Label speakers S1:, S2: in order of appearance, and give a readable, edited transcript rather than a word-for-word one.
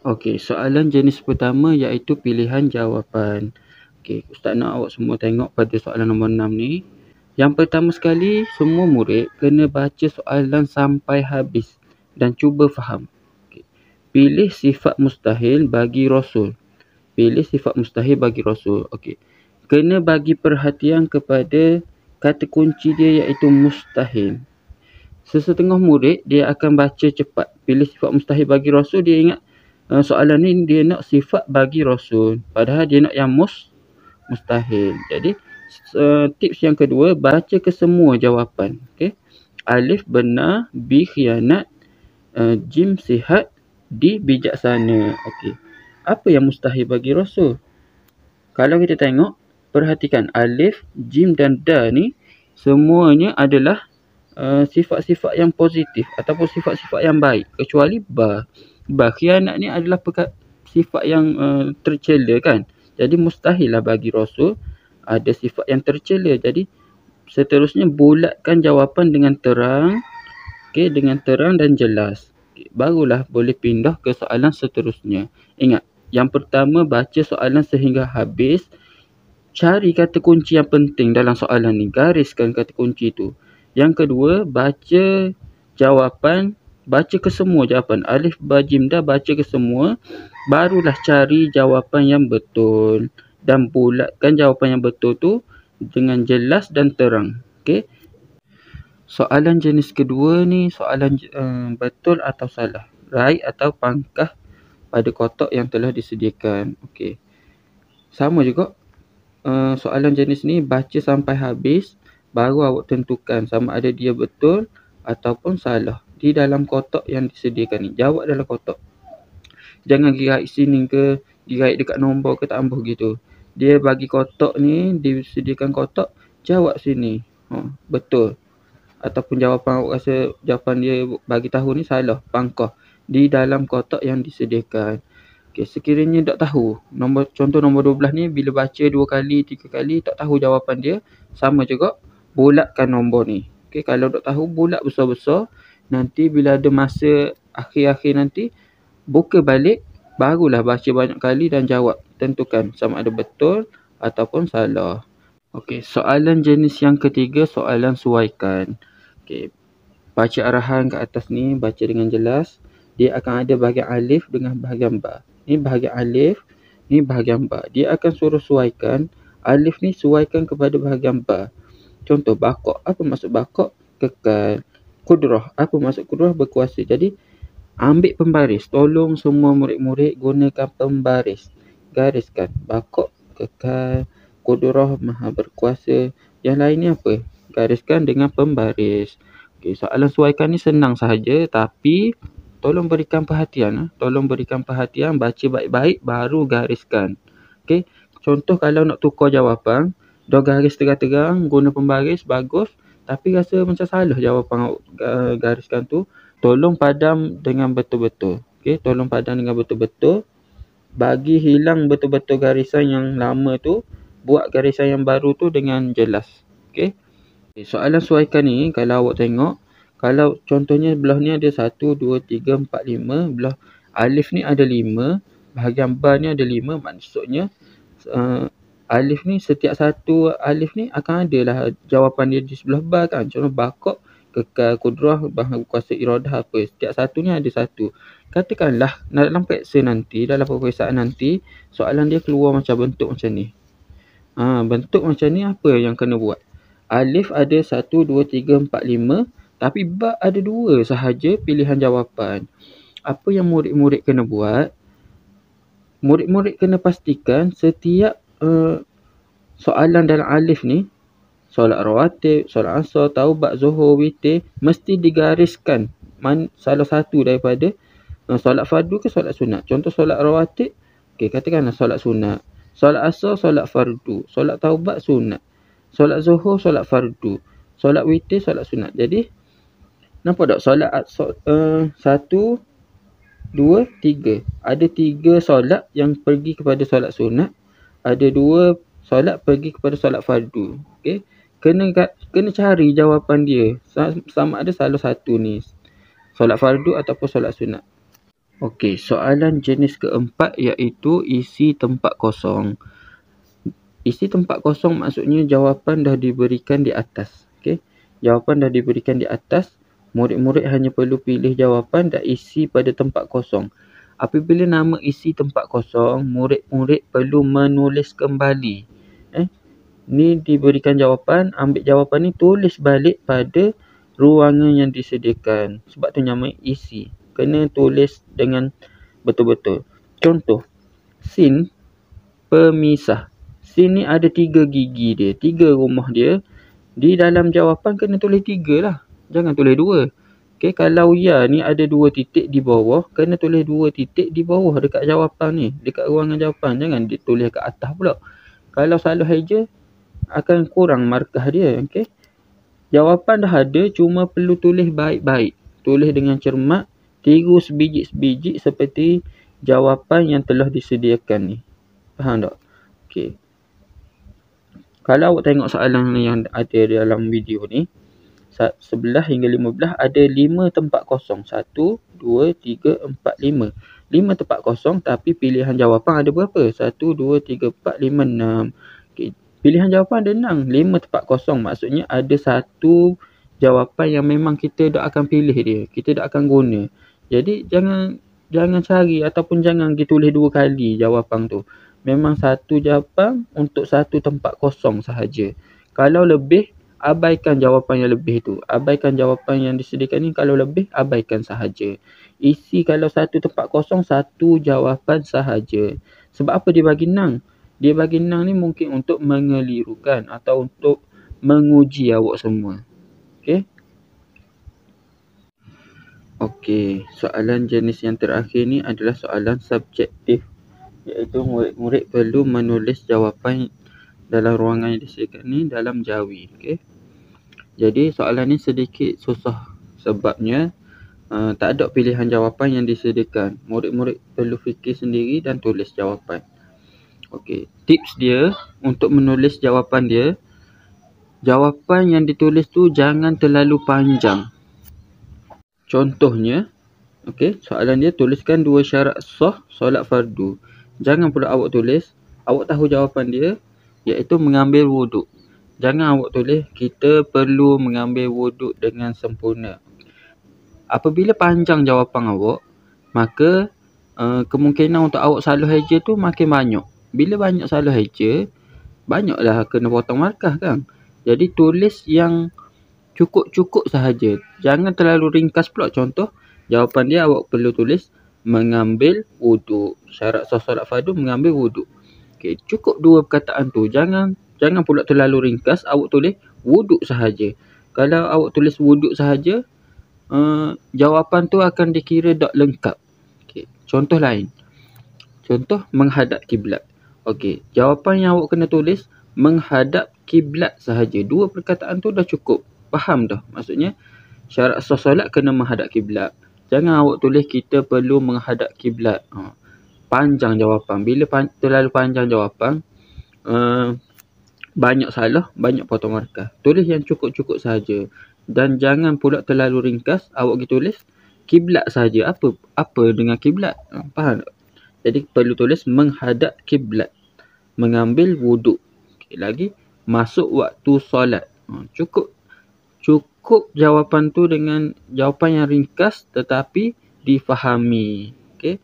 S1: Okey, soalan jenis pertama iaitu pilihan jawapan. Okey, Ustaz nak awak semua tengok pada soalan nombor 6 ni. Yang pertama sekali, semua murid kena baca soalan sampai habis dan cuba faham. Okey. Pilih sifat mustahil bagi Rasul. Pilih sifat mustahil bagi Rasul. Okey. Kena bagi perhatian kepada kata kunci dia iaitu mustahil. Sesetengah murid dia akan baca cepat. Pilih sifat mustahil bagi Rasul, dia ingat soalan ni dia nak sifat bagi Rasul. Padahal dia nak yang mustahil. Jadi tips yang kedua, baca ke semua jawapan. Okay? Alif benar, B khianat, Jim sihat, D bijaksana. Okay. Apa yang mustahil bagi Rasul? Kalau kita tengok, perhatikan Alif, Jim dan Da ni semuanya adalah sifat-sifat yang positif ataupun sifat-sifat yang baik, kecuali Ba. Khianat ni adalah sifat yang tercela kan. Jadi mustahil lah bagi Rasul ada sifat yang tercela. Jadi seterusnya bulatkan jawapan dengan terang. Okey, dengan terang dan jelas. Okay, barulah boleh pindah ke soalan seterusnya. Ingat, yang pertama baca soalan sehingga habis. Cari kata kunci yang penting dalam soalan ni. Gariskan kata kunci tu. Yang kedua, baca jawapan. Baca ke semua jawapan. Alif, Ba, Jim, Da, baca ke semua. Barulah cari jawapan yang betul. Dan bulatkan jawapan yang betul tu dengan jelas dan terang. Okey. Soalan jenis kedua ni, soalan betul atau salah. Right atau pangkah pada kotak yang telah disediakan. Okey. Sama juga. Soalan jenis ni baca sampai habis. Baru awak tentukan sama ada dia betul ataupun salah. Di dalam kotak yang disediakan ni. Jawab dalam kotak. Jangan girait sini ke, girait dekat nombor ke, tak ambuh gitu. Dia bagi kotak ni, disediakan kotak, jawab sini. Betul. Ataupun jawapan awak rasa jawapan dia bagi tahu ni salah, pangkah. Di dalam kotak yang disediakan. Okay, sekiranya tak tahu, contoh nombor 12 ni, bila baca 2 kali, 3 kali, tak tahu jawapan dia, sama juga, bulatkan nombor ni. Okay, kalau tak tahu, bulat besar-besar. Nanti bila ada masa akhir-akhir nanti, buka balik, barulah baca banyak kali dan jawab. Tentukan sama ada betul ataupun salah. Okey, soalan jenis yang ketiga, soalan suaikan. Okey, baca arahan kat atas ni, baca dengan jelas. Dia akan ada bahagian alif dengan bahagian ba. Ni bahagian alif, ni bahagian ba. Dia akan suruh suaikan. Alif ni suaikan kepada bahagian ba. Contoh, bakok. Apa maksud bakok? Kekal. Kudrah. Apa maksud kudrah? Berkuasa. Jadi, ambil pembaris. Tolong semua murid-murid gunakan pembaris. Gariskan. Bakok, kekal. Kudrah, maha berkuasa. Yang lain ni apa? Gariskan dengan pembaris. Okay, soalan suaikan ni senang sahaja, tapi tolong berikan perhatian. Tolong berikan perhatian, baca baik-baik, baru gariskan. Okay. Contoh kalau nak tukar jawapan, dah garis terang-terang, guna pembaris, bagus. Tapi rasa macam salah jawapan gariskan tu, tolong padam dengan betul-betul. Okay, tolong padam dengan betul-betul. Bagi hilang betul-betul garisan yang lama tu, buat garisan yang baru tu dengan jelas. Okay. Soalan suaikan ni, kalau awak tengok, kalau contohnya belah ni ada 1, 2, 3, 4, 5. Belah alif ni ada 5. Bahagian ba ni ada 5. Maksudnya, alif ni, setiap satu alif ni akan ada lah jawapan dia di sebelah ba kan. Contoh bakok, kekal, kudrah, bahan kuasa iradah apa. Setiap satu ni ada 1. Katakanlah dalam periksa nanti, dalam peperiksaan nanti, soalan dia keluar macam bentuk macam ni. Bentuk macam ni apa yang kena buat? Alif ada 1, 2, 3, 4, 5. Tapi ba ada 2 sahaja pilihan jawapan. Apa yang murid-murid kena buat? Murid-murid kena pastikan setiap soalan dalam alif ni, solat rawatib, solat asar, taubat, zuhur, witir, mesti digariskan salah satu daripada solat fardu ke solat sunat. Contoh solat rawatib, okay, katakanlah solat sunat. Solat asar, solat fardu. Solat taubat, sunat. Solat zuhur, solat fardu. Solat witir, solat sunat. Jadi, nampak tak? Solat 1, 2, 3. Ada 3 solat yang pergi kepada solat sunat. Ada 2 solat pergi kepada solat fardu. Okay? Kena cari jawapan dia. Sama ada salah satu ni. Solat fardu ataupun solat sunat. Okey, soalan jenis keempat iaitu isi tempat kosong. Isi tempat kosong maksudnya jawapan dah diberikan di atas. Okey. Jawapan dah diberikan di atas, murid-murid hanya perlu pilih jawapan dan isi pada tempat kosong. Apabila nama isi tempat kosong, murid-murid perlu menulis kembali. Ni diberikan jawapan, ambil jawapan ni tulis balik pada ruangan yang disediakan. Sebab tu nama isi. Kena tulis dengan betul-betul. Contoh, sin pemisah. Sin ni ada 3 gigi dia, 3 rumah dia. Di dalam jawapan kena tulis 3 lah. Jangan tulis 2. Okay, kalau ya ni ada 2 titik di bawah, kena tulis 2 titik di bawah dekat jawapan ni. Dekat ruangan jawapan. Jangan ditulis kat atas pula. Kalau salah eja, akan kurang markah dia. Okay. Jawapan dah ada, cuma perlu tulis baik-baik. Tulis dengan cermat, tiru sebiji-sebiji seperti jawapan yang telah disediakan ni. Faham tak? Okey. Kalau awak tengok soalan yang ada dalam video ni, 11 hingga 15 ada 5 tempat kosong. 1, 2, 3, 4, 5. 5 tempat kosong tapi pilihan jawapan ada berapa? 1, 2, 3, 4, 5, 6. Okay. Pilihan jawapan ada 6. 5 tempat kosong maksudnya ada satu jawapan yang memang kita dah akan pilih dia. Kita dah akan guna. Jadi jangan cari ataupun jangan ditulis 2 kali jawapan tu. Memang satu jawapan untuk satu tempat kosong sahaja. Kalau lebih, abaikan jawapan yang lebih tu. Abaikan jawapan yang disediakan ni. Kalau lebih, abaikan sahaja. Isi kalau satu tempat kosong, satu jawapan sahaja. Sebab apa dia bagi 6? Dia bagi 6 ni mungkin untuk mengelirukan atau untuk menguji awak semua. Okey? Okey, soalan jenis yang terakhir ni adalah soalan subjektif. Iaitu murid-murid perlu menulis jawapan dalam ruangan yang disediakan ni dalam jawi. Okay. Jadi soalan ni sedikit susah sebabnya tak ada pilihan jawapan yang disediakan. Murid-murid perlu fikir sendiri dan tulis jawapan. Okay. Tips dia untuk menulis jawapan dia, jawapan yang ditulis tu jangan terlalu panjang. Contohnya, okay, soalan dia tuliskan 2 syarat sah solat fardu. Jangan pula awak tulis, awak tahu jawapan dia iaitu mengambil wuduk. Jangan awak tulis, kita perlu mengambil wuduk dengan sempurna. Apabila panjang jawapan awak, maka kemungkinan untuk awak salah eja tu makin banyak. Bila banyak salah eja, banyaklah kena potong markah kan. Jadi tulis yang cukup-cukup sahaja. Jangan terlalu ringkas pula. Contoh, jawapan dia awak perlu tulis mengambil wuduk. Syarat sah solat fardu mengambil wuduk. Okey, cukup 2 perkataan tu. Jangan pula terlalu ringkas. Awak tulis wuduk sahaja. Kalau awak tulis wuduk sahaja, jawapan tu akan dikira tak lengkap. Okey, contoh lain. Contoh menghadap kiblat. Okey, jawapan yang awak kena tulis menghadap kiblat sahaja. 2 perkataan tu dah cukup. Faham dah? Maksudnya syarat sah solat kena menghadap kiblat. Jangan awak tulis kita perlu menghadap kiblat. Panjang jawapan. Bila terlalu panjang jawapan, banyak salah, banyak potong markah. Tulis yang cukup-cukup sahaja. Dan jangan pula terlalu ringkas. Awak pergi tulis kiblat sahaja. Apa dengan kiblat? Faham tak? Jadi perlu tulis menghadap kiblat. Mengambil wuduk. Okay, lagi, masuk waktu solat. Cukup jawapan tu dengan jawapan yang ringkas tetapi difahami. Okey.